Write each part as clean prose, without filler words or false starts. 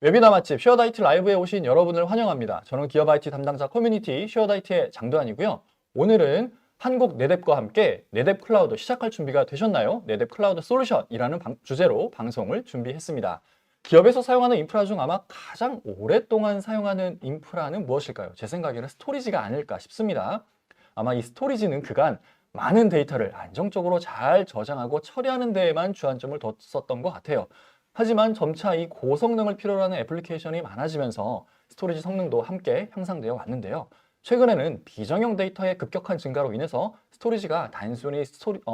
웨비나 맛집 쉐어드 IT 라이브에 오신 여러분을 환영합니다. 저는 기업 IT 담당자 커뮤니티 쉐어드 IT의 장도환이고요. 오늘은 한국 네뎁과 함께 네뎁 클라우드 시작할 준비가 되셨나요? 네뎁 클라우드 솔루션이라는 주제로 방송을 준비했습니다. 기업에서 사용하는 인프라 중 아마 가장 오랫동안 사용하는 인프라는 무엇일까요? 제 생각에는 스토리지가 아닐까 싶습니다. 아마 이 스토리지는 그간 많은 데이터를 안정적으로 잘 저장하고 처리하는 데에만 주안점을 뒀었던 것 같아요. 하지만 점차 이 고성능을 필요로 하는 애플리케이션이 많아지면서 스토리지 성능도 함께 향상되어 왔는데요. 최근에는 비정형 데이터의 급격한 증가로 인해서 스토리지가 단순히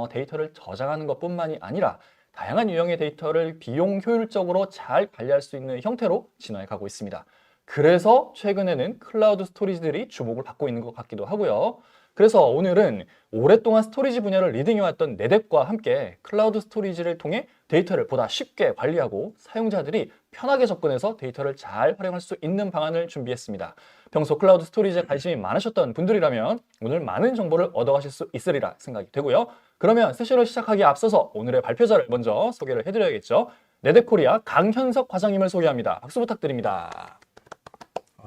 데이터를 저장하는 것뿐만이 아니라 다양한 유형의 데이터를 비용 효율적으로 잘 관리할 수 있는 형태로 진화해 가고 있습니다. 그래서 최근에는 클라우드 스토리지들이 주목을 받고 있는 것 같기도 하고요. 그래서 오늘은 오랫동안 스토리지 분야를 리딩해왔던 네뎁과 함께 클라우드 스토리지를 통해 데이터를 보다 쉽게 관리하고 사용자들이 편하게 접근해서 데이터를 잘 활용할 수 있는 방안을 준비했습니다. 평소 클라우드 스토리지에 관심이 많으셨던 분들이라면 오늘 많은 정보를 얻어가실 수 있으리라 생각이 되고요. 그러면 세션을 시작하기에 앞서서 오늘의 발표자를 먼저 소개를 해드려야겠죠. 네뎁 코리아 강현석 과장님을 소개합니다. 박수 부탁드립니다.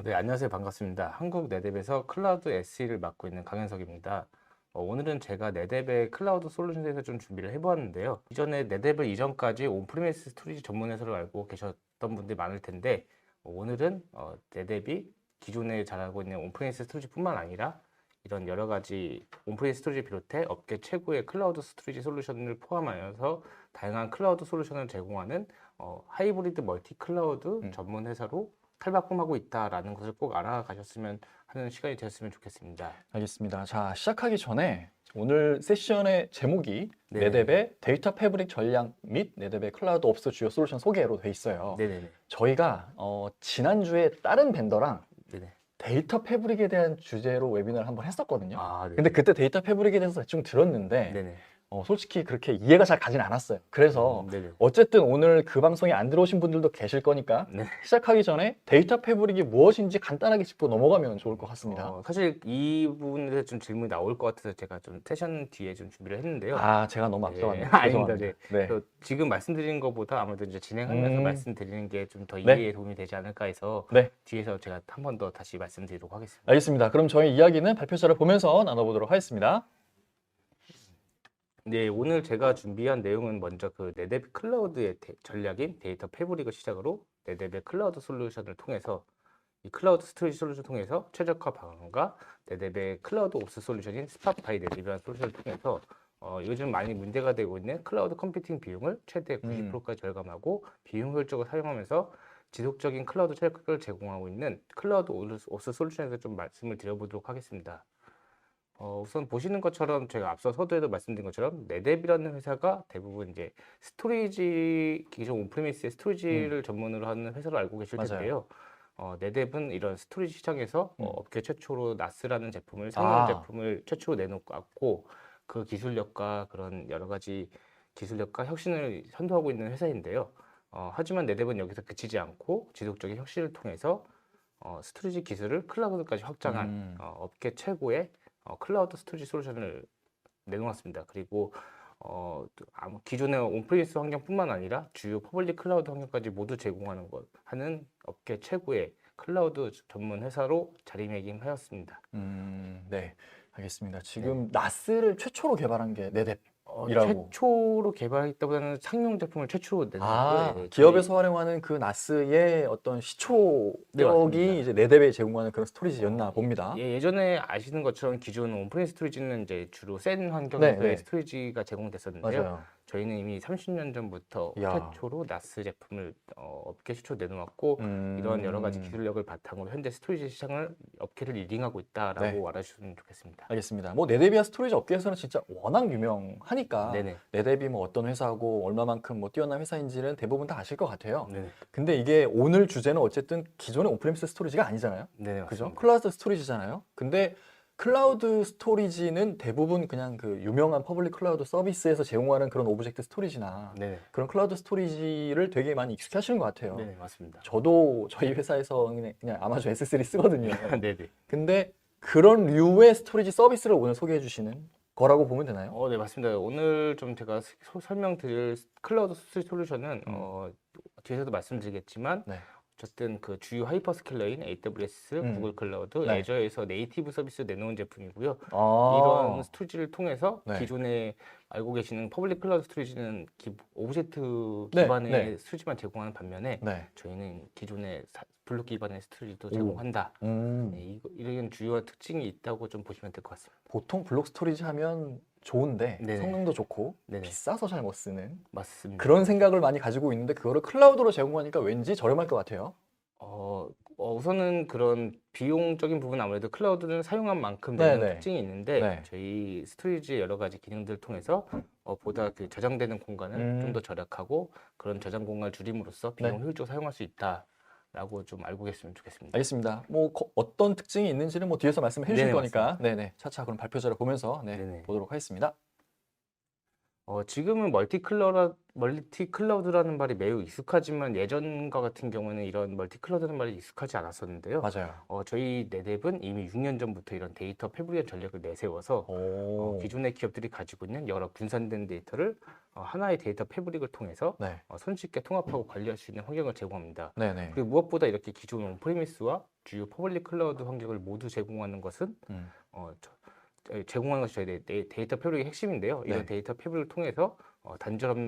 네, 안녕하세요. 반갑습니다. 한국 네뎁에서 클라우드 SE를 맡고 있는 강현석입니다. 오늘은 제가 네뎁의 클라우드 솔루션에 대해서 좀 준비를 해보았는데요. 이전에 네뎁을 이전까지 온프리미스 스토리지 전문 회사를 알고 계셨던 분들이 많을 텐데 오늘은 네뎁이 기존에 잘하고 있는 온프리미스 스토리지뿐만 아니라 이런 여러 가지 온프리미스 스토리지 비롯해 업계 최고의 클라우드 스토리지 솔루션을 포함하여서 다양한 클라우드 솔루션을 제공하는 하이브리드 멀티 클라우드 전문 회사로 탈바꿈하고 있다라는 것을 꼭 알아가셨으면 하는 시간이 되었으면 좋겠습니다. 알겠습니다. 자, 시작하기 전에 오늘 세션의 제목이 네. 네뎁의 데이터 패브릭 전략 및 네뎁의 클라우드 옵스 주요 솔루션 소개로 돼 있어요. 네네네. 저희가 지난주에 다른 벤더랑 네네. 데이터 패브릭에 대한 주제로 웨비나를 한번 했었거든요. 아, 네. 근데 그때 데이터 패브릭에 대해서 대충 들었는데 네네. 솔직히 그렇게 이해가 잘 가진 않았어요. 그래서 네네. 어쨌든 오늘 그 방송에 안 들어오신 분들도 계실 거니까 네. 시작하기 전에 데이터 패브릭이 무엇인지 간단하게 짚고 넘어가면 좋을 것 같습니다. 사실 이 부분에 대해서 좀 질문이 나올 것 같아서 제가 좀 세션 뒤에 좀 준비를 했는데요. 아, 제가 너무 네. 앞서갔네요. 아닙니다. 죄송합니다. 네. 네. 지금 말씀드린 것보다 아무래도 이제 진행하면서 음. 말씀드리는 게 좀 더 네. 이해에 도움이 되지 않을까 해서 네. 뒤에서 제가 한 번 더 다시 말씀드리도록 하겠습니다. 알겠습니다. 그럼 저희 이야기는 발표자를 보면서 나눠보도록 하겠습니다. 네, 오늘 제가 준비한 내용은 먼저 그 네뎁 클라우드의 전략인 데이터 패브릭을 시작으로 네뎁의 클라우드 솔루션을 통해서 이 클라우드 스토리지 솔루션을 통해서 최적화 방안과 네뎁의 클라우드 옵스 솔루션인 스팟 바이 네뎁이라는 솔루션을 통해서 요즘 많이 문제가 되고 있는 클라우드 컴퓨팅 비용을 최대 90%까지 절감하고 비용 효율적으로 사용하면서 지속적인 클라우드 체력을 제공하고 있는 클라우드 옵스 솔루션에서 좀 말씀을 드려보도록 하겠습니다. 우선 보시는 것처럼 제가 앞서 서두에도 말씀드린 것처럼 네뎁이라는 회사가 대부분 이제 스토리지 기존 온프리미스의 스토리지를 전문으로 하는 회사로 알고 계실 맞아요. 텐데요. 네뎁은 이런 스토리지 시장에서 업계 최초로 나스라는 제품을 상용 아. 제품을 최초로 내놓고 그 기술력과 그런 여러 가지 기술력과 혁신을 선도하고 있는 회사인데요. 하지만 네뎁은 여기서 그치지 않고 지속적인 혁신을 통해서 스토리지 기술을 클라우드까지 확장한 업계 최고의 클라우드 스토리지 솔루션을 내놓았습니다. 그리고 기존의 온프리미스 환경뿐만 아니라 주요 퍼블릭 클라우드 환경까지 모두 제공하는 하는 업계 최고의 클라우드 전문 회사로 자리매김하였습니다. 네, 알겠습니다. 지금 나스를 최초로 개발한 게 네뎁. 최초로 개발했다보다는 상용 제품을 최초로 내놓았고요. 기업에서 활용하는 그 나스의 어떤 시초력이 이제 네뎁에 제공하는 그런 스토리지였나 봅니다. 예전에 아시는 것처럼 기존 온프리미스 스토리지는 이제 주로 센 환경에서의 스토리지가 제공됐었는데요. 맞아요. 저희는 이미 30년 전부터 최초로 나스 제품을 업계 최초로 내놓았고 이런 여러 가지 기술력을 바탕으로 현재 스토리지 시장을 업계를 리딩하고 있다라고 알아주시면 좋겠습니다. 알겠습니다. 뭐 네뎁이야 스토리지 업계에서는 진짜 워낙 유명하니까 네뎁이 뭐 어떤 회사고 얼마만큼 뭐 뛰어난 회사인지는 대부분 다 아실 것 같아요. 근데 이게 오늘 주제는 어쨌든 기존의 온프리미스 스토리지가 아니잖아요. 그죠? 클라우드 스토리지잖아요. 근데 클라우드 스토리지는 대부분 그냥 그 유명한 퍼블릭 클라우드 서비스에서 제공하는 그런 오브젝트 스토리지나 그런 클라우드 스토리지를 되게 많이 익숙해 하시는 것 같아요. 네, 맞습니다. 저도 저희 회사에서 그냥 아마존 S3 쓰거든요. 네네. 근데 그런 류의 스토리지 서비스를 오늘 소개해 주시는 거라고 보면 되나요? 네, 맞습니다. 오늘 좀 제가 설명드릴 클라우드 스토리지 솔루션은 뒤에서도 말씀드리겠지만 어쨌든 그 주요 하이퍼스케일러인 AWS, 구글 클라우드, 네. 애저에서 네이티브 서비스 내놓은 제품이고요. 아, 이런 스토리지를 통해서 네. 기존에 알고 계시는 퍼블릭 클라우드 스토리지는 오브젝트 네, 기반의 네. 스토리지만 제공하는 반면에 네. 저희는 기존의 블록 기반의 스토리지도 오. 제공한다. 네, 이런 주요 특징이 있다고 좀 보시면 될 것 같습니다. 보통 블록 스토리지 하면 좋은데 네네. 성능도 좋고 네네. 비싸서 잘 못 쓰는 맞습니다. 그런 생각을 많이 가지고 있는데 그거를 클라우드로 제공하니까 왠지 저렴할 것 같아요. 우선은 그런 비용적인 부분 아무래도 클라우드는 사용한 만큼 내는 네네. 특징이 있는데 네. 저희 스토리지의 여러 가지 기능들을 통해서 보다 그 저장되는 공간을 좀 더 절약하고 그런 저장 공간을 줄임으로써 비용을 효율적으로 사용할 수 있다라고 좀 알고 계시면 좋겠습니다. 알겠습니다. 뭐 어떤 특징이 있는지는 뭐 뒤에서 말씀해 주실 네네, 거니까 네네 차차 그럼 발표 자료 보면서 네네. 보도록 하겠습니다. 지금은 멀티클라우드라는 말이 매우 익숙하지만 예전과 같은 경우는 이런 멀티클라우드라는 말이 익숙하지 않았었는데요. 맞아요. 저희 네뎁은 이미 6년 전부터 이런 데이터 패브릭 전략을 내세워서 오. 기존의 기업들이 가지고 있는 여러 분산된 데이터를 하나의 데이터 패브릭을 통해서 네. 손쉽게 통합하고 관리할 수 있는 환경을 제공합니다. 네네. 그리고 무엇보다 이렇게 기존 온프리미스와 주요 퍼블릭 클라우드 환경을 모두 제공하는 것은 제공하는 것이 저희 데이터 패브릭의 핵심인데요. 이런 네. 데이터 패브릭을 통해서 단절 없는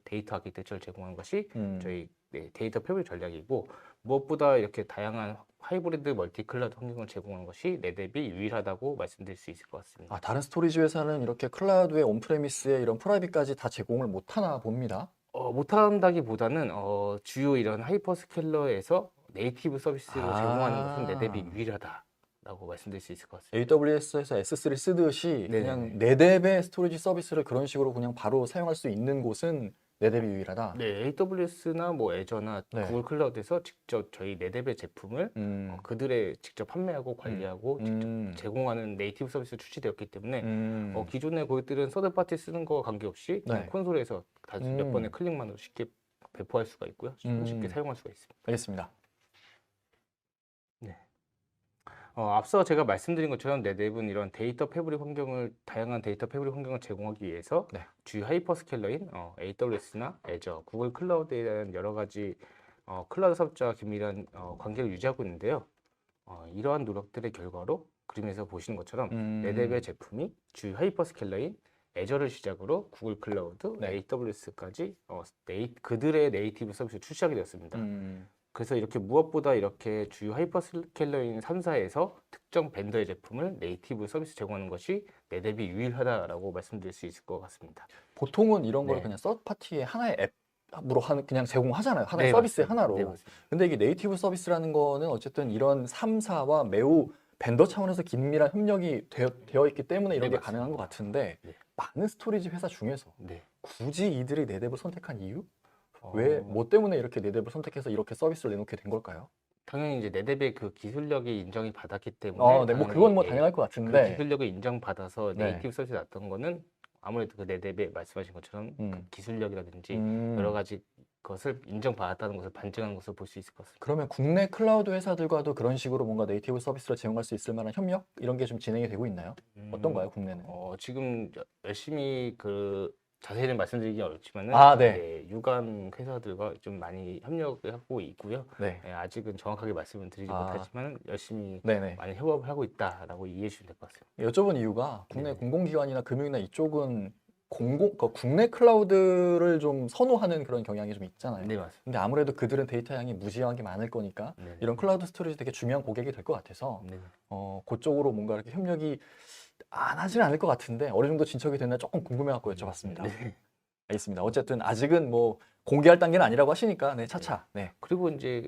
데이터 아키텍처를 제공하는 것이 저희 데이터 패브릭 전략이고 무엇보다 이렇게 다양한 하이브리드 멀티 클라우드 환경을 제공하는 것이 네뎁이 유일하다고 말씀드릴 수 있을 것 같습니다. 다른 스토리지 회사는 이렇게 클라우드에 온프레미스에 이런 프라이빗까지 다 제공을 못 하나 봅니다. 못한다기보다는 주요 이런 하이퍼스케일러에서 네이티브 서비스를 제공하는 것은 네뎁이 유일하다라고 말씀드릴 수 있을 것 같습니다. AWS에서 S3 쓰듯이 네네네. 그냥 네뎁의 스토리지 서비스를 그런 식으로 그냥 바로 사용할 수 있는 곳은 네뎁이 유일하다. 네, AWS나 뭐 애저나 네. 구글 클라우드에서 직접 저희 네뎁의 제품을 그들의 직접 판매하고 관리하고 직접 제공하는 네이티브 서비스 출시되었기 때문에 기존의 고객들은 서드파티 쓰는 거와 관계없이 그냥 네. 콘솔에서 단순 몇 번의 클릭만으로 쉽게 배포할 수가 있고요. 쉽게 사용할 수가 있습니다. 알겠습니다. 네. 앞서 제가 말씀드린 것처럼 네뎁은 이런 데이터 패브릭 환경을 다양한 데이터 패브릭 환경을 제공하기 위해서 네. 주요 하이퍼스케일러인 AWS나 애저, 구글 클라우드에 대한 여러 가지 클라우드 사업자와 긴밀한 관계를 유지하고 있는데요. 이러한 노력들의 결과로 그림에서 보시는 것처럼 네뎁의 제품이 주요 하이퍼스케일러인 애저를 시작으로 구글 클라우드, 네. AWS까지 그들의 네이티브 서비스를 출시하게 되었습니다. 그래서 이렇게 무엇보다 이렇게 주요 하이퍼스케일러인 3사에서 특정 벤더의 제품을 네이티브 서비스 제공하는 것이 네뎁이 유일하다라고 말씀드릴 수 있을 것 같습니다. 보통은 이런 걸 네. 그냥 서드파티의 하나의 앱으로 그냥 제공하잖아요. 하나의 네, 서비스의 맞습니다. 하나로. 네, 맞습니다. 근데 이게 네이티브 서비스라는 거는 어쨌든 이런 3사와 매우 벤더 차원에서 긴밀한 협력이 되어 있기 때문에 이런 네, 게 가능한 것 맞습니다. 같은데 네. 많은 스토리지 회사 중에서 네. 굳이 이들이 네뎁을 선택한 이유? 뭐 때문에 이렇게 네뎁을 선택해서 이렇게 서비스를 내놓게 된 걸까요? 당연히 이제 네뎁의 그 기술력이 인정이 받았기 때문에 네, 뭐 그건 뭐 당연할 것 그 같은데. 기술력을 인정받아서 네. 네이티브 서비스 났던 거는 아무래도 그 네뎁의 말씀하신 것처럼 그 기술력이라든지 여러 가지 것을 인정받았다는 것을 반증하는 것을 볼 수 있을 것 같습니다. 그러면 국내 클라우드 회사들과도 그런 식으로 뭔가 네이티브 서비스를 제공할 수 있을 만한 협력 이런 게 좀 진행이 되고 있나요? 어떤가요, 국내는? 지금 열심히 자세히는 말씀드리기 어렵지만은 네. 유관 회사들과 좀 많이 협력을 하고 있고요. 네. 아직은 정확하게 말씀을 드리지 못하지만 열심히 네네. 많이 협업을 하고 있다라고 이해해 주시면 될 것 같습니다. 여쭤본 이유가 국내 네네. 공공기관이나 금융이나 이쪽은 국내 클라우드를 좀 선호하는 그런 경향이 좀 있잖아요. 네, 맞습니다. 근데 아무래도 그들은 데이터 양이 무지하게 많을 거니까 네네. 이런 클라우드 스토리지 되게 중요한 고객이 될 것 같아서 네네. 그쪽으로 뭔가 이렇게 협력이 안 하지는 않을 것 같은데 어느 정도 진척이 됐나 조금 궁금해갖고 여쭤봤습니다. 네. 알겠습니다. 어쨌든 아직은 뭐 공개할 단계는 아니라고 하시니까 차차. 네. 그리고 이제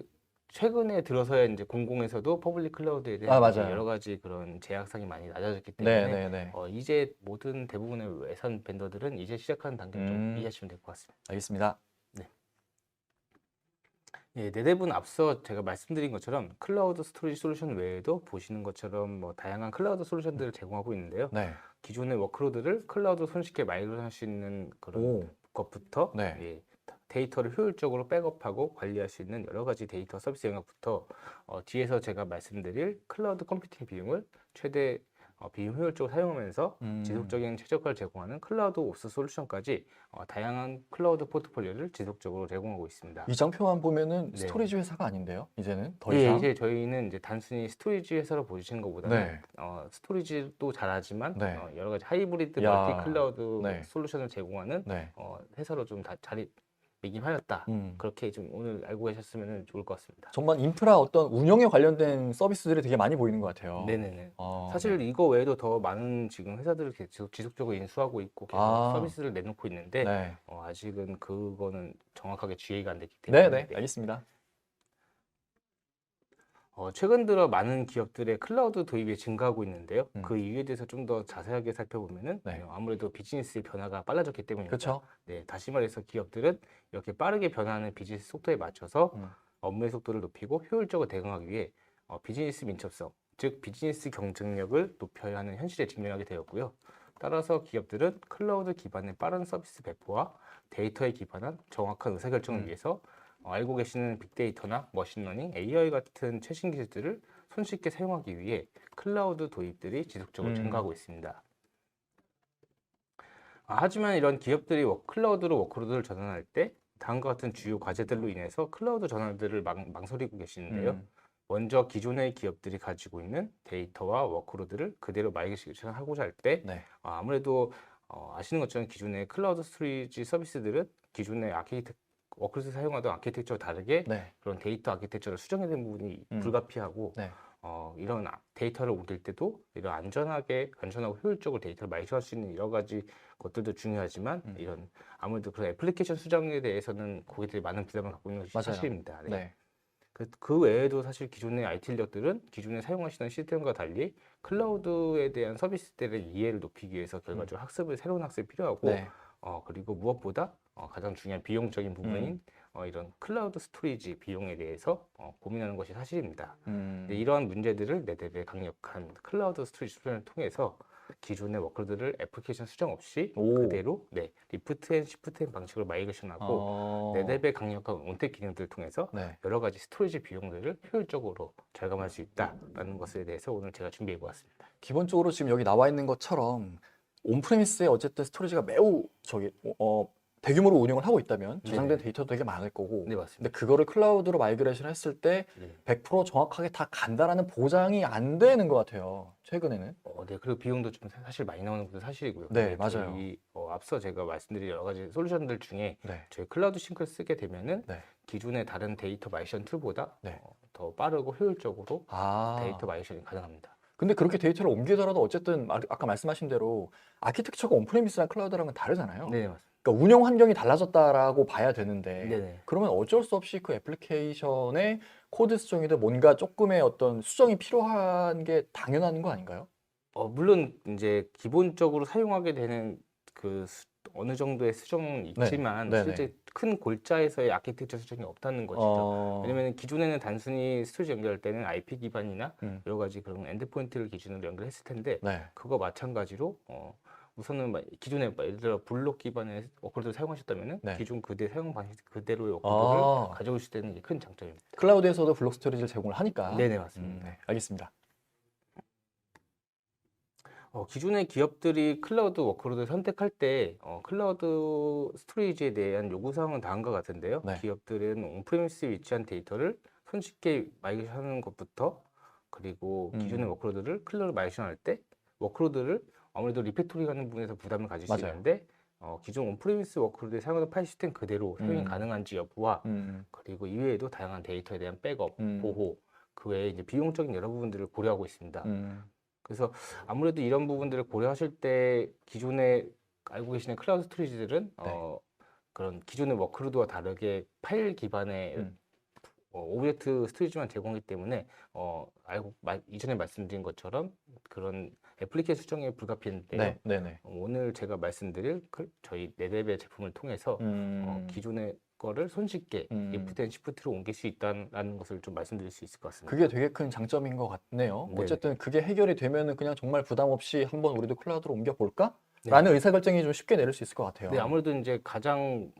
최근에 들어서야 이제 공공에서도 퍼블릭 클라우드에 대한 맞아요. 여러 가지 그런 제약상이 많이 낮아졌기 네, 때문에 네, 네. 이제 모든 대부분의 외산 벤더들은 이제 시작하는 단계를 좀 이해하시면 될 것 같습니다. 알겠습니다. 네, 네뎁은 앞서 제가 말씀드린 것처럼 클라우드 스토리지 솔루션 외에도 보시는 것처럼 뭐 다양한 클라우드 솔루션들을 제공하고 있는데요. 네. 기존의 워크로드를 클라우드 손쉽게 마이그레이션 할 수 있는 그런 것부터 네. 데이터를 효율적으로 백업하고 관리할 수 있는 여러 가지 데이터 서비스 영역부터 뒤에서 제가 말씀드릴 클라우드 컴퓨팅 비용을 최대 비효율적으로 사용하면서 음. 지속적인 최저가를 제공하는 클라우드 옵스 솔루션까지 다양한 클라우드 포트폴리오를 지속적으로 제공하고 있습니다. 이 장표만 보면은 네. 스토리지 회사가 아닌데요. 이제는 더 예, 이상. 이제 저희는 이제 단순히 스토리지 회사로 보시는 것보다는 네. 스토리지도 잘하지만 네. 여러 가지 하이브리드 야, 멀티 클라우드 네. 솔루션을 제공하는 네. 회사로 좀 자리 매김하였다. 음. 그렇게 좀 오늘 알고 계셨으면 좋을 것 같습니다. 정말 인프라 어떤 운영에 관련된 서비스들이 되게 많이 보이는 것 같아요. 네네네. 어, 사실 네. 이거 외에도 더 많은 지금 회사들을 지속적으로 인수하고 있고 계속 아. 서비스를 내놓고 있는데 네. 아직은 그거는 정확하게 GA가 안 됐기 네, 때문에 네. 알겠습니다. 최근 들어 많은 기업들의 클라우드 도입이 증가하고 있는데요. 음. 그 이유에 대해서 좀 더 자세하게 살펴보면은 네. 아무래도 비즈니스의 변화가 빨라졌기 때문입니다. 그렇죠. 네, 다시 말해서 기업들은 이렇게 빠르게 변화하는 비즈니스 속도에 맞춰서 음. 업무의 속도를 높이고 효율적으로 대응하기 위해 비즈니스 민첩성, 즉 비즈니스 경쟁력을 높여야 하는 현실에 직면하게 되었고요. 따라서 기업들은 클라우드 기반의 빠른 서비스 배포와 데이터에 기반한 정확한 의사결정을 위해서 알고 계시는 빅데이터나 머신러닝, AI 같은 최신 기술들을 손쉽게 사용하기 위해 클라우드 도입들이 지속적으로 증가하고 있습니다. 하지만 이런 기업들이 클라우드로 워크로드를 전환할 때 다음과 같은 주요 과제들로 인해서 클라우드 전환들을 망설이고 계시는데요. 먼저 기존의 기업들이 가지고 있는 데이터와 워크로드를 그대로 마이그레이션 하고자 할 때 네. 아무래도 아시는 것처럼 기존의 클라우드 스토리지 서비스들은 기존의 워크로드 사용하던 아키텍처와 다르게 네. 그런 데이터 아키텍처를 수정해야 부분이 음. 불가피하고 네. 이런 데이터를 옮길 때도 이런 안전하고 효율적으로 데이터를 마이팅할 수 있는 여러 가지 것들도 중요하지만 이런 아무래도 그런 애플리케이션 수정에 대해서는 고객들이 많은 부담을 갖고 있는 것이 맞아요. 사실입니다. 네. 네. 그 외에도 사실 기존의 IT 인력들은 기존에 사용하시던 시스템과 달리 클라우드에 대한 서비스들의 이해를 높이기 위해서 결과적으로 새로운 학습이 필요하고 네. 그리고 무엇보다 가장 중요한 비용적인 부분인 이런 클라우드 스토리지 비용에 대해서 고민하는 것이 사실입니다. 네, 이러한 문제들을 네뎁의 강력한 클라우드 스토리지 수준을 통해서 기존의 워크로드를 애플리케이션 수정 없이 오. 그대로 리프트 앤 시프트 앤 방식으로 마이그레이션하고 네뎁의 강력한 온택 기능들을 통해서 네. 여러 가지 스토리지 비용들을 효율적으로 절감할 수 있다라는 것에 대해서 오늘 제가 준비해 보았습니다. 기본적으로 지금 여기 나와 있는 것처럼 온프레미스에 어쨌든 스토리지가 매우 대규모로 운영을 하고 있다면 저장된 데이터도 되게 많을 거고 네, 맞습니다. 근데 그거를 클라우드로 마이그레이션 했을 때 100% 정확하게 다 간다라는 보장이 안 되는 것 같아요. 최근에는. 네, 그리고 비용도 좀 사실 많이 나오는 것도 사실이고요. 네, 근데 맞아요. 저희, 앞서 제가 말씀드린 여러 가지 솔루션들 중에 네. 저희 클라우드 싱크를 쓰게 되면은 네. 기존의 다른 데이터 마이션 툴보다 네. 더 빠르고 효율적으로 아. 데이터 마이션이 가능합니다. 근데 그렇게 데이터를 옮기더라도 어쨌든 아까 말씀하신 대로 아키텍처가 온프레미스랑 클라우드랑은 다르잖아요. 네, 맞습니다. 그러니까 운영 환경이 달라졌다라고 봐야 되는데 네네. 그러면 어쩔 수 없이 그 애플리케이션의 코드 수정이든 뭔가 조금의 어떤 수정이 필요한 게 당연한 거 아닌가요? 물론 이제 기본적으로 사용하게 되는 어느 정도의 수정은 있지만 네네. 실제 큰 골자에서의 아키텍처 수정이 없다는 것이죠. 왜냐면 기존에는 단순히 스토리지 연결할 때는 IP 기반이나 여러 가지 그런 엔드포인트를 기준으로 연결했을 텐데 네. 그거 마찬가지로 우선은 기존에 예를 들어 블록 기반의 워크로드를 사용하셨다면은 네. 기존 사용 방식 그대로의 워크로드를 아. 가져오실 수 있는 게 큰 장점입니다. 클라우드에서도 블록 스토리지를 제공을 하니까. 네네, 맞습니다. 네, 알겠습니다. 기존의 기업들이 클라우드 워크로드를 선택할 때 클라우드 스토리지에 대한 요구사항은 다음과 같은데요. 네. 기업들은 온프레미스에 위치한 데이터를 손쉽게 마이그레이션하는 것부터 그리고 기존의 워크로드를 클라우드 마이그레이션할 때 워크로드를 아무래도 리팩토링하는 부분에서 부담을 가질 수 맞아요. 있는데 기존 온프레미스 워크로드에 사용하는 파일 시스템 그대로 사용이 가능한지 여부와 그리고 이외에도 다양한 데이터에 대한 백업, 보호 그 외에 이제 비용적인 여러 부분들을 고려하고 있습니다. 그래서 아무래도 이런 부분들을 고려하실 때 기존에 알고 계시는 클라우드 스토리지들은 그런 기존의 워크로드와 다르게 파일 기반의 오브젝트 스토리지만 제공하기 때문에 이전에 말씀드린 것처럼 그런 애플리케이션 수정에 불가피한데요. 네, 네네. 오늘 제가 말씀드릴 저희 네뎁의 제품을 통해서 기존의 거를 손쉽게 리프트 앤 시프트로 옮길 수 있다는 것을 좀 말씀드릴 수 있을 것 같습니다. 그게 되게 큰 장점인 것 같네요. 네네. 어쨌든 그게 해결이 되면은 그냥 정말 부담 없이 한번 우리도 클라우드로 옮겨볼까? 네. 라는 의사결정이 좀 쉽게 내릴 수 있을 것 같아요. 네, 아무래도 이제 가장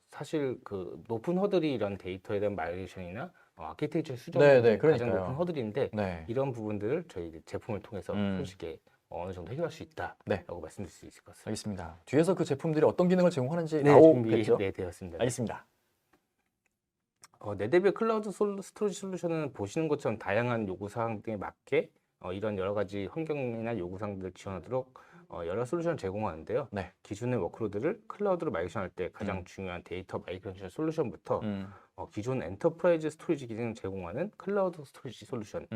사실 그 높은 허들이 이런 데이터에 대한 마이그레이션이나 아키텍처 수정이 네네, 가장 그러니까요. 높은 허들인데 네. 이런 부분들을 저희 이제 제품을 통해서 손쉽게 어느 정도 해결할 수 있다라고 네. 말씀드릴 수 있을 것 같습니다. 알겠습니다. 뒤에서 그 제품들이 어떤 기능을 제공하는지 네, 나오겠죠? 네, 되었습니다. 알겠습니다. 네대별 클라우드 스토리지 솔루션은 보시는 것처럼 다양한 요구사항 등에 맞게 이런 여러 가지 환경이나 요구사항들을 지원하도록 여러 솔루션을 제공하는데요. 네. 기존의 워크로드를 클라우드로 마이그레이션할 때 가장 중요한 데이터 마이그레이션 솔루션부터 기존 엔터프라이즈 스토리지 기능을 제공하는 클라우드 스토리지 솔루션,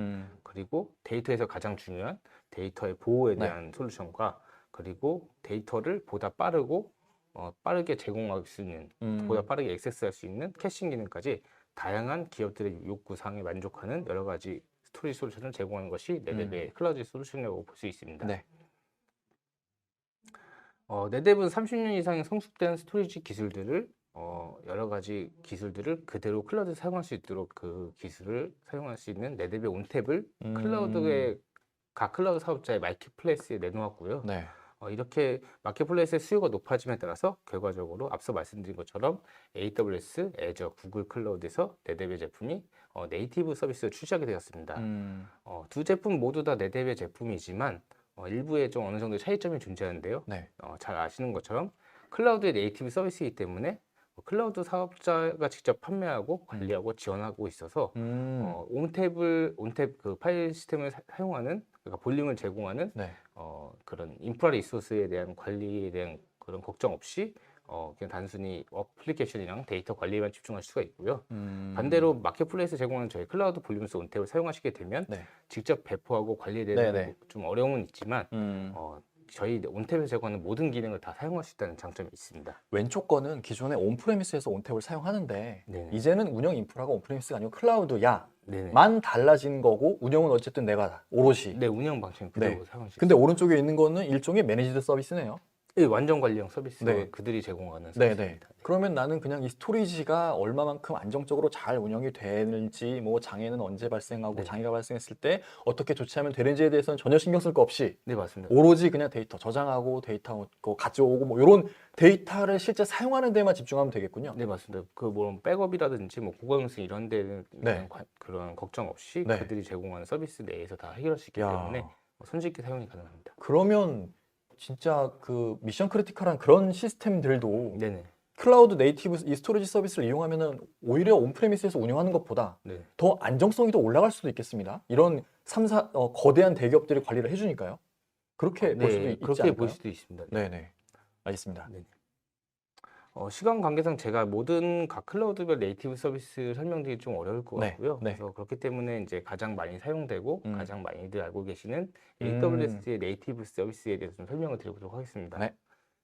그리고 데이터에서 가장 중요한 데이터의 보호에 대한 솔루션과 그리고 데이터를 보다 빠르게 제공할 수 있는, 보다 빠르게 액세스할 수 있는 캐싱 기능까지 다양한 기업들의 요구사항에 만족하는 여러 가지 스토리지 솔루션을 제공하는 것이 네뎁의 클라우드 솔루션이라고 볼 수 있습니다. 네. 네뎁은 30년 이상 성숙된 스토리지 기술들을 여러 가지 기술들을 그대로 클라우드에 사용할 수 있도록 그 기술을 사용할 수 있는 네뎁의 온탭을 클라우드의 각 클라우드 사업자의 마켓플레이스에 내놓았고요. 네. 이렇게 마켓플레이스의 수요가 높아짐에 따라서 결과적으로 앞서 말씀드린 것처럼 AWS, 애저, 구글 클라우드에서 네뎁의 제품이 네이티브 서비스를 출시하게 되었습니다. 두 제품 모두 다 네뎁의 제품이지만 일부에 좀 어느 정도 차이점이 존재하는데요. 네. 잘 아시는 것처럼 클라우드의 네이티브 서비스이기 때문에 클라우드 사업자가 직접 판매하고 관리하고 지원하고 있어서 온탭 그 파일 시스템을 사용하는, 그러니까 볼륨을 제공하는 네. 그런 인프라 리소스에 대한 관리에 대한 그런 걱정 없이 그냥 단순히 어플리케이션이랑 데이터 관리에만 집중할 수가 있고요. 반대로 마켓플레이스 제공하는 저희 클라우드 볼륨스 온탭을 사용하시게 되면 네. 직접 배포하고 관리에 네, 대한 네. 좀 어려움은 있지만 저희 온탭에서 제공하는 모든 기능을 다 사용할 수 있다는 장점이 있습니다. 왼쪽 거는 기존에 온프레미스에서 온탭을 사용하는데 네네. 이제는 운영 인프라가 온프레미스가 아니고 클라우드야만 네네. 달라진 거고 운영은 어쨌든 내가 오롯이. 네, 운영 방식은 그대로 사용할 수 근데 있습니다. 오른쪽에 있는 거는 일종의 매니지드 서비스네요. 네, 완전 관리형 서비스 네. 그들이 제공하는 네네. 서비스입니다. 그러면 나는 그냥 이 스토리지가 얼마만큼 안정적으로 잘 운영이 되는지, 뭐 장애는 언제 발생하고 네. 장애가 발생했을 때 어떻게 조치하면 되는지에 대해서는 전혀 신경 쓸 거 없이 네, 맞습니다. 오로지 그냥 데이터 저장하고 데이터 그거 가져오고 뭐 이런 데이터를 실제 사용하는 데만 집중하면 되겠군요. 네, 맞습니다. 그 뭐 백업이라든지 뭐 고가용성 이런 데는 네. 그런 걱정 없이 네. 그들이 제공하는 서비스 내에서 다 해결할 수 있기 야. 때문에 손쉽게 사용이 가능합니다. 그러면 진짜 그 미션 크리티컬한 그런 시스템들도 네네. 클라우드 네이티브 이 스토리지 서비스를 이용하면은 오히려 온프레미스에서 운영하는 것보다 네. 더 안정성이 더 올라갈 수도 있겠습니다. 이런 거대한 대기업들이 관리를 해주니까요. 그렇게 볼 수도 네, 있지 그렇게 않을까요? 볼 수도 있습니다. 네. 네네. 알겠습니다. 네네. 시간 관계상 제가 모든 각 클라우드별 네이티브 서비스 설명드리기 좀 어려울 것 네, 같고요. 네. 그래서 그렇기 때문에 이제 가장 많이 사용되고 가장 많이들 알고 계시는 음. AWS의 네이티브 서비스에 대해서 좀 설명을 드리도록 하겠습니다. 네.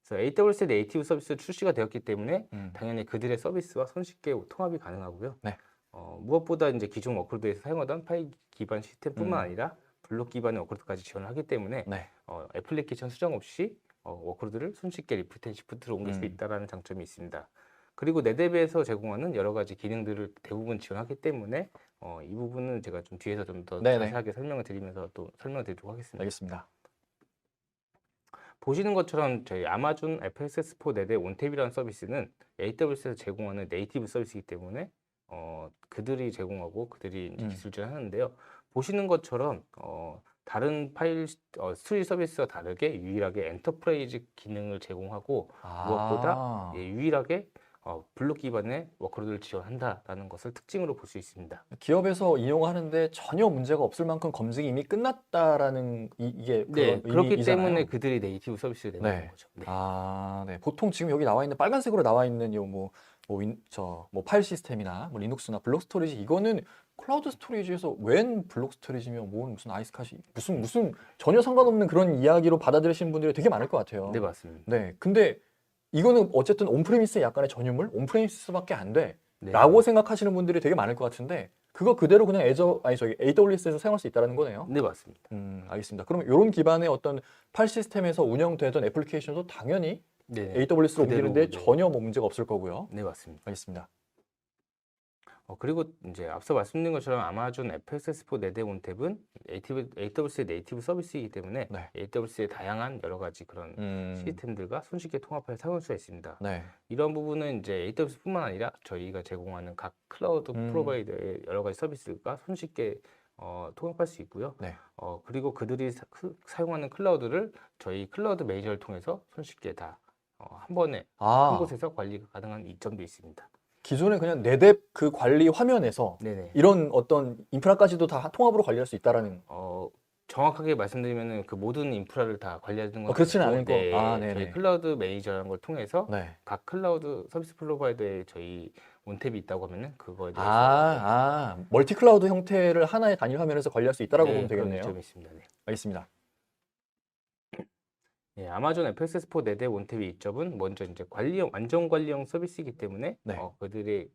그래서 AWS의 네이티브 서비스 출시가 되었기 때문에 음. 당연히 그들의 서비스와 손쉽게 통합이 가능하고요. 네. 무엇보다 이제 기존 워크로드에서 사용하던 파일 기반 시스템뿐만 아니라 블록 기반의 워크로드까지 지원을 하기 때문에 네. 애플리케이션 수정 없이 워크로드를 손쉽게 리프트 앤 시프트로 옮길 수 있다는 장점이 있습니다. 그리고 네뎁에서 제공하는 여러 가지 기능들을 대부분 지원하기 때문에 이 부분은 제가 좀 뒤에서 좀 더 네네. 자세하게 설명을 드리면서 또 설명을 드리도록 하겠습니다. 알겠습니다. 보시는 것처럼 저희 아마존 FSS4 네뎁 온탭이라는 서비스는 AWS에서 제공하는 네이티브 서비스이기 때문에 그들이 제공하고 그들이 이제 기술 지원하는데요. 보시는 것처럼 다른 파일 스토리 서비스와 다르게 유일하게 엔터프라이즈 기능을 제공하고 무엇보다 유일하게 블록 기반의 워크로드를 지원한다라는 것을 특징으로 볼 수 있습니다. 기업에서 이용하는데 전혀 문제가 없을 만큼 검증이 이미 끝났다라는 이게 네, 그런 그렇기 의미이잖아요. 때문에 그들이 네이티브 서비스를 내놓는 네. 거죠. 네. 네. 보통 지금 여기 나와 있는 빨간색으로 나와 있는 뭐 파일 시스템이나 뭐 리눅스나 블록 스토리지 이거는 클라우드 스토리지에서 웬 블록 스토리지며 뭔 무슨 아이스카시 무슨 전혀 상관없는 그런 이야기로 받아들이시는 분들이 되게 많을 것 같아요. 네, 맞습니다. 네. 근데 이거는 어쨌든 온프레미스의 약간의 전유물, 온프레미스밖에 안 돼. 네. 라고 생각하시는 분들이 되게 많을 것 같은데 그거 그대로 그냥 AWS에서 사용할 수 있다는 거네요. 네, 맞습니다. 알겠습니다. 그러면 이런 기반의 어떤 파일 시스템에서 운영되던 애플리케이션도 당연히 네. AWS로 그대로, 옮기는데 네. 전혀 뭐 문제가 없을 거고요. 네, 맞습니다. 알겠습니다. 그리고 이제 앞서 말씀드린 것처럼 아마존 FSS4 네뎁 온탭은 AWS의 네이티브 서비스이기 때문에 네. AWS의 다양한 여러 가지 그런 시스템들과 손쉽게 통합해서 사용할 수가 있습니다. 네. 이런 부분은 이제 AWS뿐만 아니라 저희가 제공하는 각 클라우드 프로바이더의 여러 가지 서비스가 손쉽게 통합할 수 있고요. 네. 그리고 그들이 사용하는 클라우드를 저희 클라우드 매니저를 통해서 손쉽게 다 한 번에 한 곳에서 관리가 가능한 이점도 있습니다. 기존에 그냥 내뎁 그 관리 화면에서 네네. 이런 어떤 인프라까지도 다 통합으로 관리할 수 있다라는. 정확하게 말씀드리면은 그 모든 인프라를 다 관리하는 건 그렇지는 아니고, 않을 거. 저희 네네. 클라우드 매니저라는 걸 통해서 네. 각 클라우드 서비스 프로바이더에 저희 온탭이 있다고 하면은 그거에 대해서 멀티 클라우드 형태를 하나의 단일 화면에서 관리할 수 있다라고 보면 그런 되겠네요. 이점이 있습니다. 네. 알겠습니다. 아마존 FSS4 내대 온탭의 이점은 먼저 이제 완전 관리형 서비스이기 때문에 네. 그들의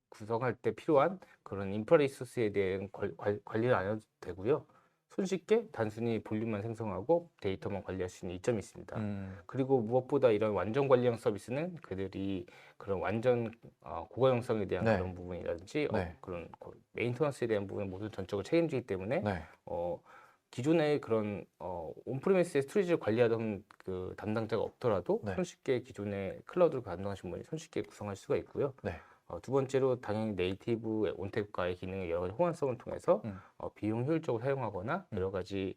구성할 때 필요한 그런 인프라 리소스에 대한 관리를 안 해도 되고요. 손쉽게 단순히 볼륨만 생성하고 데이터만 관리할 수 있는 이점이 있습니다. 그리고 무엇보다 이런 완전 관리형 서비스는 그들이 그런 완전 고가 형성에 대한 네. 그런 부분이라든지 네. 그런 메인터넌스에 대한 부분을 모두 전적으로 책임지기 때문에 네. 기존의 그런 온프리미스의 스토리지를 관리하던 그 담당자가 없더라도 네. 손쉽게 기존의 클라우드를 담당하신 분이 손쉽게 구성할 수가 있고요. 네. 두 번째로 당연히 네이티브 온탭과의 기능의 여러 가지 호환성을 통해서 비용 효율적으로 사용하거나 여러 가지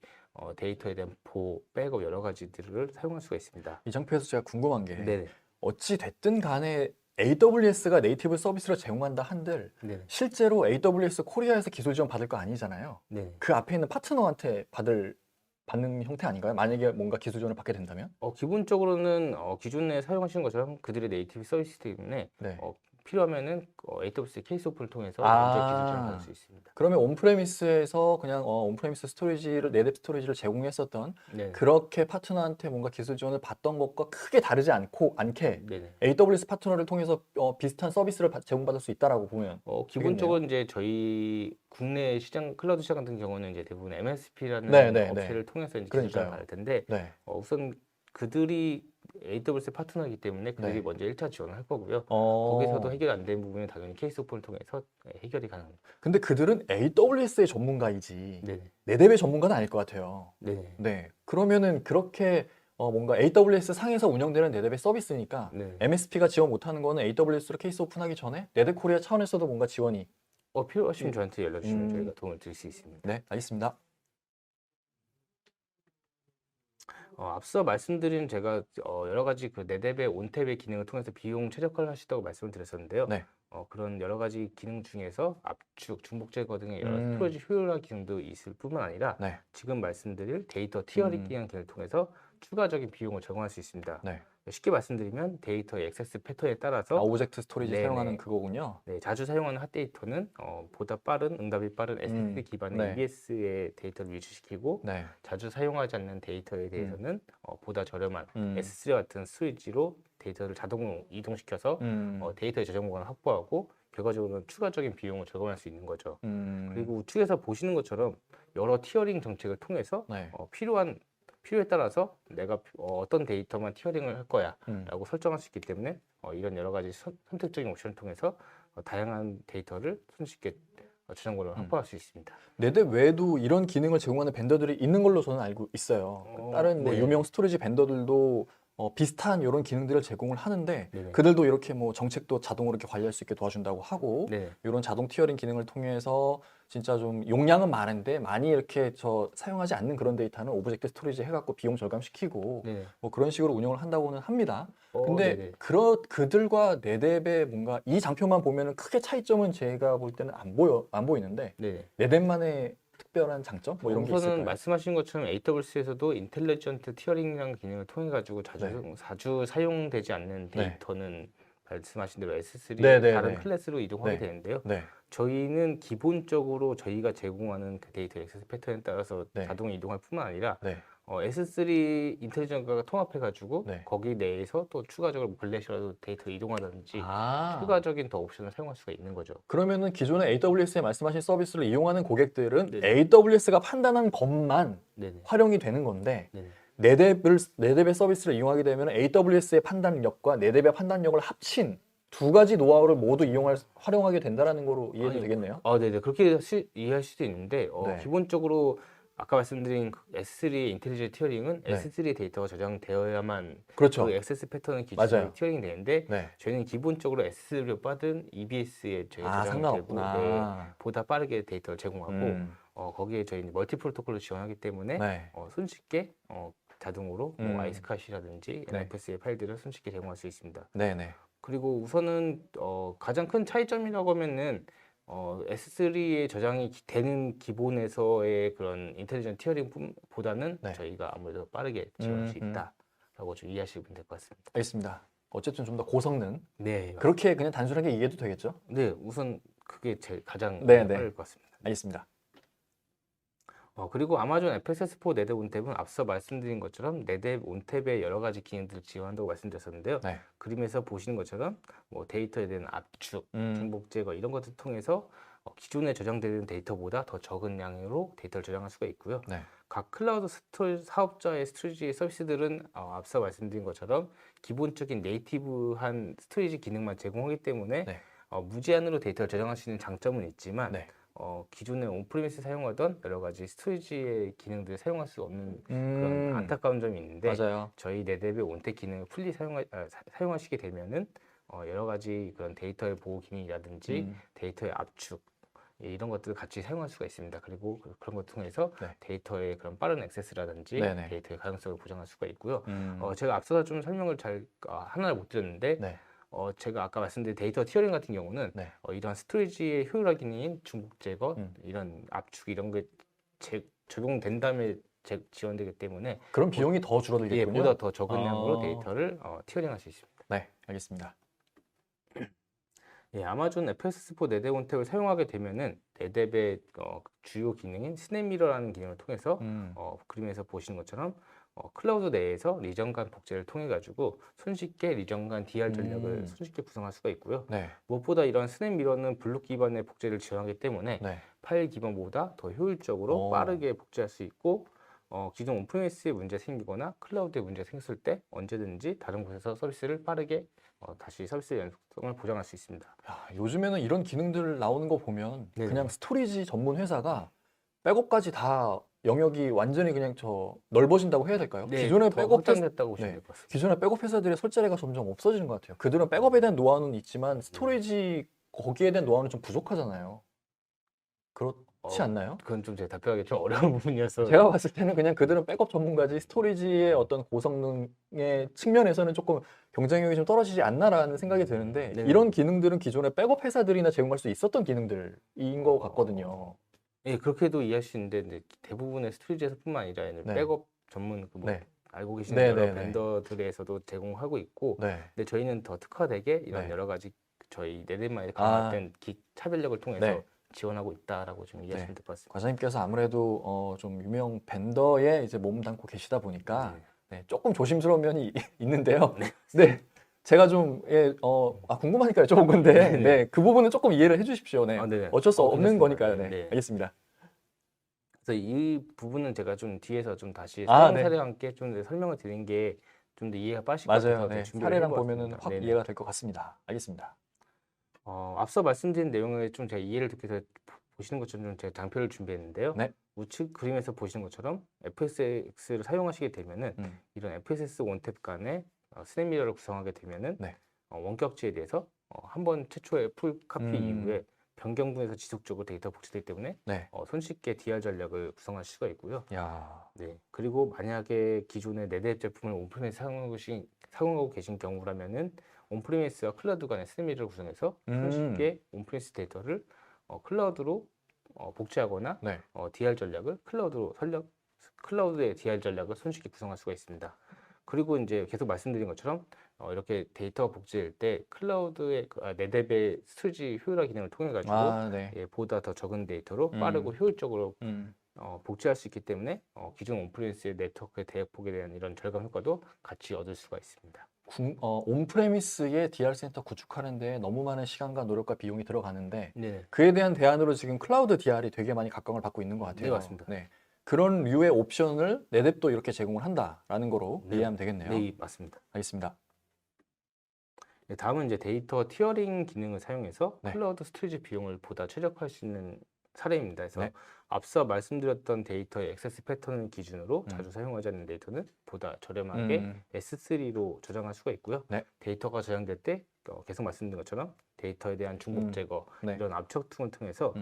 데이터에 대한 보호, 백업 여러 가지들을 사용할 수가 있습니다. 이 장표에서 제가 궁금한 게 네네. 어찌 됐든 간에 AWS가 네이티브 서비스를 제공한다 한들 네네. 실제로 AWS 코리아에서 기술 지원 받을 거 아니잖아요. 네네. 그 앞에 있는 파트너한테 받는 형태 아닌가요? 만약에 뭔가 기술 지원을 받게 된다면? 기본적으로는 기존에 사용하시는 것처럼 그들의 네이티브 서비스 때문에 네. 필요하면은 AWS 케이스 오픈을 통해서 먼저 기술 지원을 받을 수 있습니다. 그러면 온프레미스에서 그냥 온프레미스 스토리지를 내뎁 스토리지를 제공했었던 네. 그렇게 파트너한테 뭔가 기술 지원을 받던 것과 크게 다르지 않게 네네. AWS 파트너를 통해서 비슷한 서비스를 제공받을 수 있다라고 보면 기본적으로 이제 저희 국내 시장 클라우드 시장 같은 경우는 이제 대부분 MSP라는 네. 업체를 통해서 이제 기술 지원을 받을 텐데 네. 우선 그들이 AWS 파트너이기 때문에 그들이 네. 먼저 1차 지원을 할 거고요. 거기서도 해결 안 된 부분은 당연히 케이스 오픈을 통해서 해결이 가능합니다. 근데 그들은 AWS의 전문가이지 네네. 내뎁의 전문가는 아닐 것 같아요. 네네. 네. 그러면은 그렇게 뭔가 AWS 상에서 운영되는 내뎁의 서비스니까 네. MSP가 지원 못하는 거는 AWS로 케이스 오픈하기 전에 내뎁 코리아 차원에서도 뭔가 지원이. 필요하시면 저한테 연락 주시면 저희가 도움을 드릴 수 있습니다. 네, 알겠습니다. 앞서 말씀드린 제가 여러 가지 그 네뎁의 온탭의 기능을 통해서 비용 최적화를 하시다고 말씀을 드렸었는데요. 네. 그런 여러 가지 기능 중에서 압축, 중복 제거 등의 여러 음. 스토리지 효율화 기능도 있을 뿐만 아니라 네. 지금 말씀드릴 데이터 티어링 기능을 통해서 추가적인 비용을 제공할 수 있습니다. 네. 쉽게 말씀드리면 데이터의 액세스 패턴에 따라서 오브젝트 스토리지 네네. 사용하는 그거군요. 네, 자주 사용하는 핫데이터는 보다 빠른 응답이 빠른 SSD 기반의 네. EBS의 데이터를 위치시키고 네. 자주 사용하지 않는 데이터에 대해서는 보다 저렴한 음. S3 같은 스토리지로 데이터를 자동으로 이동시켜서 데이터의 저장 공간을 확보하고 결과적으로는 추가적인 비용을 절감할 수 있는 거죠. 그리고 우측에서 보시는 것처럼 여러 티어링 정책을 통해서 네. 필요에 따라서 내가 어떤 데이터만 티어링을 할 거야 음. 라고 설정할 수 있기 때문에 이런 여러 가지 선택적인 옵션을 통해서 다양한 데이터를 손쉽게 저장고를 확보할 수 있습니다. 네뎁 외에도 이런 기능을 제공하는 벤더들이 있는 걸로 저는 알고 있어요. 다른 뭐 네. 유명 스토리지 벤더들도 비슷한 이런 기능들을 제공을 하는데 네네. 그들도 이렇게 뭐 정책도 자동으로 이렇게 관리할 수 있게 도와준다고 하고 네. 이런 자동 티어링 기능을 통해서 진짜 좀 용량은 많은데 많이 이렇게 사용하지 않는 그런 데이터는 오브젝트 스토리지 해갖고 비용 절감시키고 네. 뭐 그런 식으로 운영을 한다고는 합니다. 근데 네네. 그들과 네뎁의 뭔가 이 장표만 보면은 크게 차이점은 제가 볼 때는 안 보이는데 네. 네뎁만의 특별한 장점 뭐 이런 게 우선은 있을까요? 말씀하신 것처럼 AWS에서도 인텔리전트 티어링이라는 기능을 통해 가지고 자주 사용되지 않는 네. 데이터는 말씀하신 대로 S3 네네네. 다른 클래스로 이동하게 네. 되는데요. 네. 저희는 기본적으로 저희가 제공하는 그 데이터 액세스 패턴에 따라서 네. 자동 이동할 뿐만 아니라 네. S3 인텔리전트가 통합해 가지고 네. 거기 내에서 또 추가적으로 블래시라도 데이터 이동하든지 아. 추가적인 더 옵션을 사용할 수가 있는 거죠. 그러면은 기존에 AWS에 말씀하신 서비스를 이용하는 고객들은 네네. AWS가 판단한 것만 네네. 활용이 되는 건데 네네. 네뎁의 서비스를 이용하게 되면 AWS의 판단력과 네뎁의 판단력을 합친 두 가지 노하우를 모두 활용하게 된다라는 거로 이해도 아니요. 되겠네요. 네네. 그렇게 이해할 수도 있는데 네. 기본적으로 아까 말씀드린 S3 인텔리전트 티어링은 네. S3 데이터가 저장되어야만 그렇죠. 그 액세스 패턴은 기준이 맞아요. 티어링 되는데 네. 저희는 기본적으로 S3를 받은 EBS에 저희가 저장되고 상관없구나. 보다 빠르게 데이터를 제공하고 거기에 저희 멀티 프로토콜을 지원하기 때문에 네. 손쉽게 자동으로 아이스카시라든지 네. NFS의 파일들을 손쉽게 제공할 수 있습니다. 네네. 그리고 우선은 가장 큰 차이점이라고 하면은 S3에 저장이 되는 기본에서의 그런 인텔리전트 티어링보다는 네. 저희가 아무래도 빠르게 지원할 수 있다라고 좀 이해하시면 될 것 같습니다. 알겠습니다. 어쨌든 좀 더 고성능. 네, 그렇게 그냥 단순하게 이해해도 되겠죠? 네, 우선 그게 제일 가장 네, 네. 빠를 것 같습니다. 알겠습니다. 그리고 아마존 FSS4 네뎁 온탭은 앞서 말씀드린 것처럼 네뎁 온탭의 여러 가지 기능들을 지원한다고 말씀드렸었는데요. 네. 그림에서 보시는 것처럼 뭐 데이터에 대한 압축, 음. 중복 제거 이런 것들을 통해서 기존에 저장되는 데이터보다 더 적은 양으로 데이터를 저장할 수가 있고요. 네. 각 클라우드 사업자의 스토리지 서비스들은 앞서 말씀드린 것처럼 기본적인 네이티브한 스토리지 기능만 제공하기 때문에 네. 무제한으로 데이터를 저장할 수 있는 장점은 있지만 네. 기존에 온프리미스 사용하던 여러 가지 스토리지의 기능들을 사용할 수 없는 그런 음. 안타까운 점이 있는데 맞아요. 저희 네뎁의 온택 기능을 풀리 사용하시게 되면은 여러 가지 그런 데이터의 보호 기능이라든지 데이터의 압축 이런 것들을 같이 사용할 수가 있습니다. 그리고 그런 것 통해서 네. 데이터의 그런 빠른 액세스라든지 네네. 데이터의 가용성을 보장할 수가 있고요. 제가 앞서서 좀 설명을 잘 하나를 못 드렸는데 네. 제가 아까 말씀드린 데이터 티어링 같은 경우는 네. 이러한 스토리지의 효율화 기능인 중복 제거, 음. 이런 압축 이런 게 적용된 다음에 지원되기 때문에 그럼 비용이 더 줄어들겠군요. 보다 더 적은 아. 양으로 데이터를 티어링할 수 있습니다. 네, 알겠습니다. 예, 아마존 FSS4 네뎁 온탭을 사용하게 되면은 네뎁의 주요 기능인 스냅미러라는 기능을 통해서 그림에서 보시는 것처럼 클라우드 내에서 리전 간 복제를 통해 가지고 손쉽게 리전 간 DR 전략을 손쉽게 구성할 수가 있고요. 네. 무엇보다 이런 스냅미러는 블록 기반의 복제를 지원하기 때문에 네. 파일 기반보다 더 효율적으로 빠르게 복제할 수 있고 기존 온프리미스에 문제 생기거나 클라우드에 문제 생겼을 때 언제든지 다른 곳에서 서비스를 빠르게 다시 서비스 연속성을 보장할 수 있습니다. 야, 요즘에는 이런 기능들 나오는 거 보면 네네. 그냥 스토리지 전문 회사가 백업까지 다 영역이 완전히 그냥 넓어진다고 해야 될까요? 기존의 더 백업 확장됐다고 보시면 네. 될 것 같습니다. 기존의 백업 회사들의 설 자리가 점점 없어지는 것 같아요. 그들은 백업에 대한 노하우는 있지만 스토리지 거기에 대한 노하우는 좀 부족하잖아요. 그렇지 않나요? 그건 좀 제가 답변하기 좀 어려운 부분이어서 제가 봤을 때는 그냥 그들은 백업 전문가지 스토리지의 어떤 고성능의 측면에서는 조금 경쟁력이 좀 떨어지지 않나라는 생각이 드는데 네. 이런 기능들은 기존의 백업 회사들이나 제공할 수 있었던 기능들인 것 같거든요. 예, 그렇게도 이해할 수 있는데 근데 대부분의 스토리지에서뿐만 아니라 네. 백업 전문 네. 알고 계시는 네, 여러 네, 네. 벤더들에서도 제공하고 있고 네. 근데 저희는 더 특화되게 이런 네. 여러 가지 저희 네뎁만의 강화된 차별력을 통해서 네. 지원하고 있다라고 좀 이해하시면 될 것 같습니다. 과장님께서 아무래도 좀 유명 벤더에 이제 몸담고 계시다 보니까 네, 조금 조심스러운 면이 있는데요. 네. 제가 좀 궁금하니까 여쭤본 건데 네네. 네, 그 부분은 조금 이해를 해주십시오. 네. 네네. 어쩔 수 없는 괜찮습니다. 거니까요. 네. 네. 알겠습니다. 그래서 이 부분은 제가 좀 뒤에서 좀 다시 아, 사용 네. 사례와 함께 좀 더 설명을 드린 게 좀 더 이해가 빠실 것 맞아요. 같아서 네. 준비를 사례랑 해본 것 보면은 같습니다. 확 네네. 이해가 될 것 같습니다. 알겠습니다. 앞서 말씀드린 내용을 좀 제가 이해를 돕기 위해서 보시는 것처럼 좀 제가 장표를 준비했는데요. 네. 우측 그림에서 보시는 것처럼 FSX를 사용하시게 되면은 이런 FSS 원탭 간의 스냅미러를 구성하게 되면은 네. 원격지에 대해서 한번 최초의 풀 카피 음. 이후에 변경분에서 지속적으로 데이터가 복제되기 때문에 네. 손쉽게 DR 전략을 구성할 수가 있고요. 야. 네. 그리고 만약에 기존의 네뎁 제품을 온프리미스 사용하고 계신 경우라면은 온프리미스와 클라우드 간의 스냅미러를 구성해서 손쉽게 온프리미스 데이터를 클라우드로 복제하거나 네. DR 전략을 클라우드의 DR 전략을 손쉽게 구성할 수가 있습니다. 그리고 이제 계속 말씀드린 것처럼 이렇게 데이터가 복제될 때 클라우드의 네뎁의 스토리지 효율화 기능을 통해 가지고 네. 보다 더 적은 데이터로 빠르고 효율적으로 복제할 수 있기 때문에 기존 온프리미스의 네트워크의 대역폭에 대한 이런 절감 효과도 같이 얻을 수가 있습니다. 온프레미스의 DR 센터 구축하는 데 너무 많은 시간과 노력과 비용이 들어가는데 네, 그에 대한 대안으로 지금 클라우드 DR이 되게 많이 각광을 받고 있는 것 같아요. 네, 맞습니다. 네. 그런 류의 옵션을 네뎁도 이렇게 제공을 한다라는 거로 네. 이해하면 되겠네요. 네, 맞습니다. 알겠습니다. 네, 다음은 이제 데이터 티어링 기능을 사용해서 네. 클라우드 스토리지 비용을 보다 최적화할 수 있는 사례입니다. 그래서 네. 앞서 말씀드렸던 데이터의 액세스 패턴을 기준으로 자주 사용하지 않는 데이터는 보다 저렴하게 S3로 저장할 수가 있고요. 네. 데이터가 저장될 때 계속 말씀드린 것처럼 데이터에 대한 중복 제거 네. 이런 압축 등을 통해서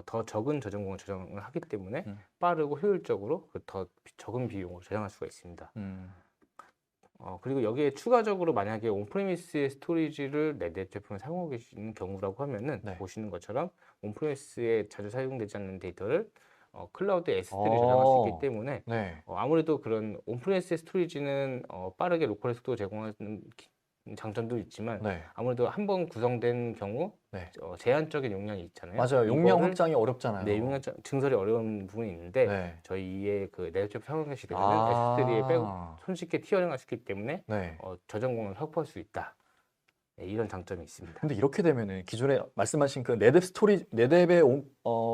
더 적은 저장공을 저장을 하기 때문에 음. 빠르고 효율적으로 더 적은 비용으로 저장할 수가 있습니다. 그리고 여기에 추가적으로 만약에 온프레미스의 스토리지를 네뎁 제품을 사용하고 계시는 경우라고 하면은 네. 보시는 것처럼 온프레미스에 자주 사용되지 않는 데이터를 클라우드에 S3에 저장할 수 있기 때문에 네. 아무래도 그런 온프레미스의 스토리지는 빠르게 로컬 속도 제공하는 장점도 있지만 네. 아무래도 한번 구성된 경우 네. 제한적인 용량이 있잖아요. 맞아요. 용량 이거를 확장이 어렵잖아요. 네, 용량 증설이 어려운 부분이 있는데 네. 저희의 그 네뎁 제품 사용하시게 되면 S3에 빼고 아. 손쉽게 티어링할 수 있기 때문에 네. 저장 공간을 확보할 수 있다. 네, 이런 장점이 있습니다. 근데 이렇게 되면은 기존에 말씀하신 그 네뎁의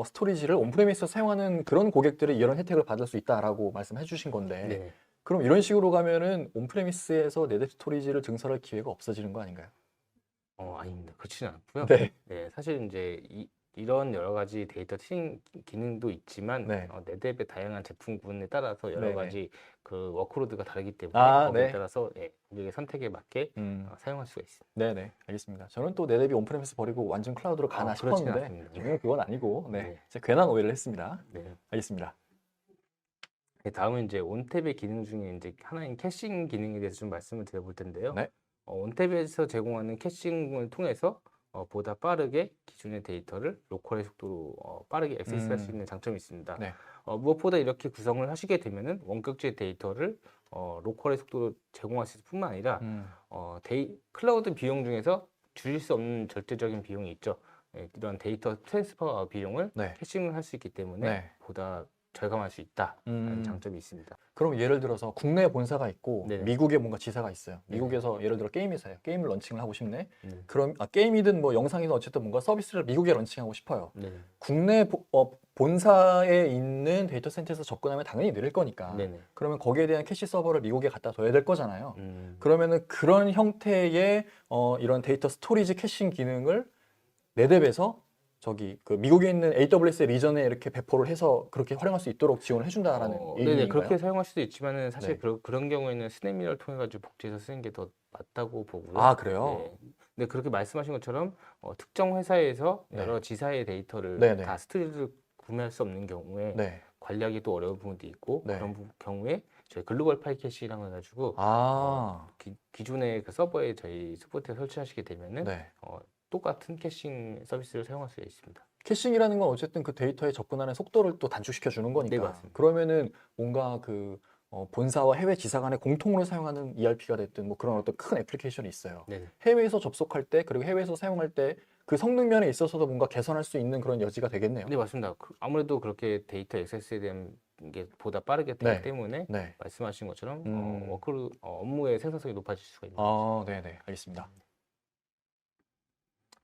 스토리지를 온프레미스에서 사용하는 그런 고객들이 이런 혜택을 받을 수 있다라고 말씀해 주신 건데 네. 그럼 이런 식으로 가면은 온프레미스에서 네뎁 스토리지를 증설할 기회가 없어지는 거 아닌가요? 아닙니다. 그렇지는 않고요. 네. 네, 사실 이제 이런 여러 가지 데이터 튜닝 기능도 있지만 네. 네뎁의 다양한 제품군에 따라서 여러 네네. 가지 그 워크로드가 다르기 때문에 아, 거기에 네. 따라서 고객의 선택에 맞게 사용할 수가 있습니다. 네네. 알겠습니다. 저는 또 네뎁이 온프레미스 버리고 완전 클라우드로 가나 그렇지는 싶었는데 않습니다. 전혀 그건 아니고 네. 네. 제가 괜한 오해를 했습니다. 네. 알겠습니다. 네, 다음은 이제 온탭의 기능 중에 이제 하나인 캐싱 기능에 대해서 좀 말씀을 드려볼 텐데요. 네. 온탭에서 제공하는 캐싱을 통해서 보다 빠르게 기존의 데이터를 로컬의 속도로 빠르게 액세스할 수 있는 장점이 있습니다. 네. 무엇보다 이렇게 구성을 하시게 되면은 원격지의 데이터를 로컬의 속도로 제공하실 뿐만 아니라 클라우드 비용 중에서 줄일 수 없는 절대적인 비용이 있죠. 이런 데이터 트랜스퍼 비용을 네. 캐싱을 할 수 있기 때문에 네. 보다 절감할 수 있다는 장점이 있습니다. 그럼 예를 들어서 국내에 본사가 있고 네네. 미국에 뭔가 지사가 있어요. 네네. 미국에서 예를 들어 게임 회사예요. 게임을 런칭을 하고 싶네. 네. 그럼 게임이든 뭐 영상이든 어쨌든 뭔가 서비스를 미국에 런칭하고 싶어요. 네. 국내 본사에 있는 데이터 센터에서 접근하면 당연히 느릴 거니까. 네네. 그러면 거기에 대한 캐시 서버를 미국에 갖다 둬야 될 거잖아요. 음. 그러면은 그런 형태의 이런 데이터 스토리지 캐싱 기능을 네뎁에서 저기 그 미국에 있는 AWS 리전에 이렇게 배포를 해서 그렇게 활용할 수 있도록 지원을 해준다라는 네네, 얘기인가요? 그렇게 사용할 수도 있지만은 사실 네. 그런 경우에는 스냅미러를 통해 가지고 복제해서 쓰는 게 더 맞다고 보고요. 아, 그래요? 네. 근데 그렇게 말씀하신 것처럼 특정 회사에서 네. 여러 지사의 데이터를 네네. 다 스토리를 구매할 수 없는 경우에 네. 관리하기 또 어려운 부분도 있고 네. 그런 경우에 저희 글로벌 파일 캐시라고 해가지고 기존의 그 서버에 저희 스포트에 설치하시게 되면은 네. 똑같은 캐싱 서비스를 사용할 수 있습니다. 캐싱이라는 건 어쨌든 그 데이터에 접근하는 속도를 또 단축시켜 주는 거니까. 네, 맞습니다. 그러면은 뭔가 그 본사와 해외 지사 간에 공통으로 사용하는 ERP가 됐든 뭐 그런 어떤 큰 애플리케이션이 있어요. 네네. 해외에서 접속할 때 그리고 해외에서 사용할 때 그 성능 면에 있어서도 뭔가 개선할 수 있는 그런 여지가 되겠네요. 네, 맞습니다. 아무래도 그렇게 데이터 액세스에 대한 게 보다 빠르게 되기 네. 때문에 네. 말씀하신 것처럼 업무의 생산성이 높아질 수가 있는 거죠. 네네. 알겠습니다.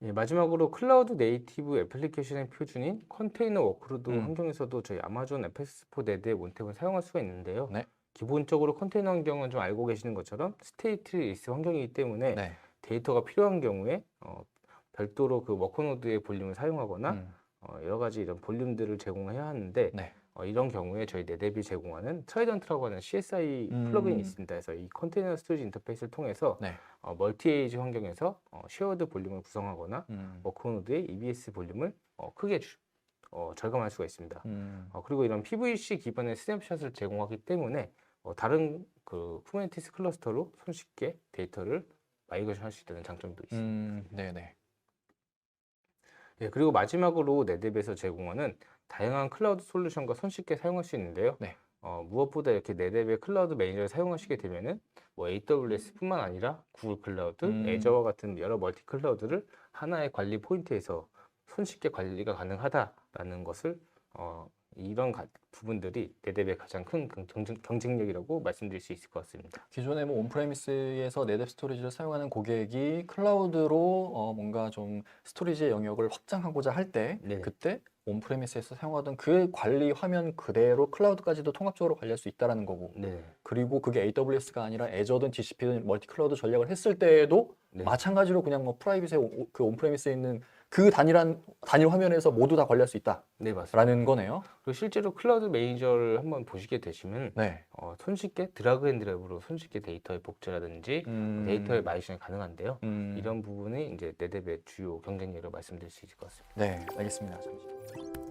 예, 마지막으로 클라우드 네이티브 애플리케이션의 표준인 컨테이너 워크로드 음. 환경에서도 저희 아마존 FS4 네드의 온탭을 사용할 수가 있는데요. 네. 기본적으로 컨테이너 환경은 좀 알고 계시는 것처럼 스테이트리스 환경이기 때문에 네. 데이터가 필요한 경우에 별도로 그 워커노드의 볼륨을 사용하거나 음. 여러 가지 이런 볼륨들을 제공해야 하는데 네. 이런 경우에 저희 네뎁이 제공하는 트라이던트라고 하는 CSI 플러그인이 있습니다. 그래서 이 컨테이너 스토리지 인터페이스를 통해서 네. 멀티에이지 환경에서 쉐어드 볼륨을 구성하거나 워크노드의 EBS 볼륨을 크게 절감할 수가 있습니다. 그리고 이런 PVC 기반의 스냅샷을 제공하기 때문에 다른 그 쿠버네티스 클러스터로 손쉽게 데이터를 마이그레이션 할 수 있다는 장점도 있습니다. 네네. 예, 그리고 마지막으로 네뎁에서 제공하는 다양한 클라우드 솔루션과 손쉽게 사용할 수 있는데요. 네. 무엇보다 이렇게 네뎁의 클라우드 매니저를 사용하시게 되면은 뭐 AWS뿐만 아니라 구글 클라우드, 애저와 같은 여러 멀티 클라우드를 하나의 관리 포인트에서 손쉽게 관리가 가능하다라는 것을 이런 부분들이 네뎁의 가장 큰 경쟁력이라고 말씀드릴 수 있을 것 같습니다. 기존에 뭐 온프레미스에서 네뎁 스토리지를 사용하는 고객이 클라우드로 뭔가 좀 스토리지의 영역을 확장하고자 할 때 네. 그때 온프레미스에서 사용하던 그 관리 화면 그대로 클라우드까지도 통합적으로 관리할 수 있다는 거고 네. 그리고 그게 AWS가 아니라 애저든 GCP든 멀티 클라우드 전략을 했을 때에도 네. 마찬가지로 그냥 뭐 프라이빗의 그 온프레미스에 있는 그 단일 화면에서 모두 다 관리할 수 있다라는 네, 맞습니다. 거네요. 그리고 실제로 클라우드 매니저를 한번 보시게 되시면 네. 손쉽게 드래그 앤 드롭으로 손쉽게 데이터의 복제라든지 데이터의 마이싱이 가능한데요. 이런 부분이 이제 네뎁의 주요 경쟁력으로 말씀드릴 수 있을 것 같습니다. 네, 알겠습니다. 잠시.